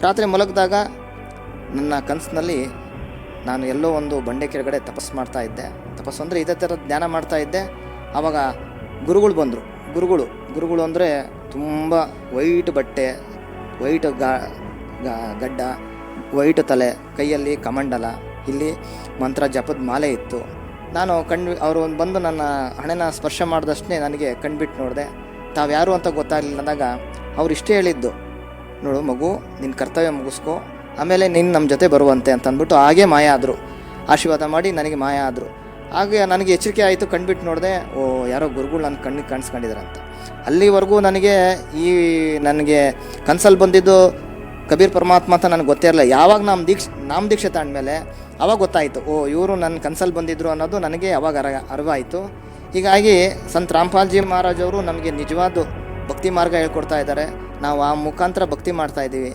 ರಾತ್ರಿ ಮಲಗಿದಾಗ ನನ್ನ ಕನಸಿನಲ್ಲಿ ನಾನು ಎಲ್ಲೋ ಒಂದು ಬಂಡೆ ಕೆಳಗಡೆ ತಪಸ್ಸು ಮಾಡ್ತಾ ಇದ್ದೆ. ತಪಸ್ಸು ಅಂದರೆ ಇದೇ ಥರ ಧ್ಯಾನ ಮಾಡ್ತಾ ಇದ್ದೆ. ಆವಾಗ ಗುರುಗಳು ಬಂದರು. ಗುರುಗಳು ಅಂದರೆ ತುಂಬ ವೈಟ್ ಬಟ್ಟೆ, ವೈಟ್ ಗಡ್ಡ, ವೈಟ್ ತಲೆ, ಕೈಯಲ್ಲಿ ಕಮಂಡಲ, ಇಲ್ಲಿ ಮಂತ್ರ ಜಪದ ಮಾಲೆ ಇತ್ತು. ನಾನು ಅವರು ಬಂದು ನನ್ನ ಹಣೆನ ಸ್ಪರ್ಶ ಮಾಡಿದಷ್ಟೇ ನನಗೆ ಕಣ್ಬಿಟ್ಟು ನೋಡಿದೆ. ತಾವು ಯಾರು ಅಂತ ಗೊತ್ತಾಗಲಿಲ್ಲ ಅಂದಾಗ ಅವ್ರು ಇಷ್ಟೇ ಹೇಳಿದ್ದು, ನೋಡು ಮಗು, ನಿನ್ನ ಕರ್ತವ್ಯ ಮುಗಿಸ್ಕೊ, ಆಮೇಲೆ ನೀನು ನಮ್ಮ ಜೊತೆ ಬರುವಂತೆ ಅಂತ ಅಂದ್ಬಿಟ್ಟು ಹಾಗೇ ಮಾಯ ಆದರು. ಆಶೀರ್ವಾದ ಮಾಡಿ ನನಗೆ ಮಾಯ ಆದರು. ಹಾಗೆ ನನಗೆ ಎಚ್ಚರಿಕೆ ಆಯಿತು. ಕಣ್ಬಿಟ್ಟು ನೋಡಿದೆ, ಓ ಯಾರೋ ಗುರುಗಳು ನನ್ನ ಕಣ್ಣಿಗೆ ಕಾಣಿಸ್ಕೊಂಡಿದ್ದಾರೆ ಅಂತ. ಅಲ್ಲಿವರೆಗೂ ನನಗೆ ಕನ್ಸಲ್ಲಿ ಬಂದಿದ್ದು ಕಬೀರ್ ಪರಮಾತ್ಮ ಅಂತ ನನಗೆ ಗೊತ್ತೇ ಇರಲಿಲ್ಲ. ಯಾವಾಗ ನಾಮ ದೀಕ್ಷೆ ತಾಂಡ್ಮೇಲೆ ಅವಾಗ ಗೊತ್ತಾಯಿತು, ಓ ಇವರು ನನ್ನ ಕನ್ಸಲ್ಲಿ ಬಂದಿದ್ದರು ಅನ್ನೋದು ನನಗೆ ಅವಾಗ ಅರಿವಾಯಿತು. ಹೀಗಾಗಿ ಸಂತ ರಾಮ್ಪಾಲ್ಜಿ ಮಹಾರಾಜ್ ಅವರು ನಮಗೆ ನಿಜವಾದ ಭಕ್ತಿ ಮಾರ್ಗ ಹೇಳ್ಕೊಡ್ತಾ ಇದ್ದಾರೆ. ನಾವು ಆ ಮುಖಾಂತರ ಭಕ್ತಿ ಮಾಡ್ತಾ ಇದ್ದೀವಿ.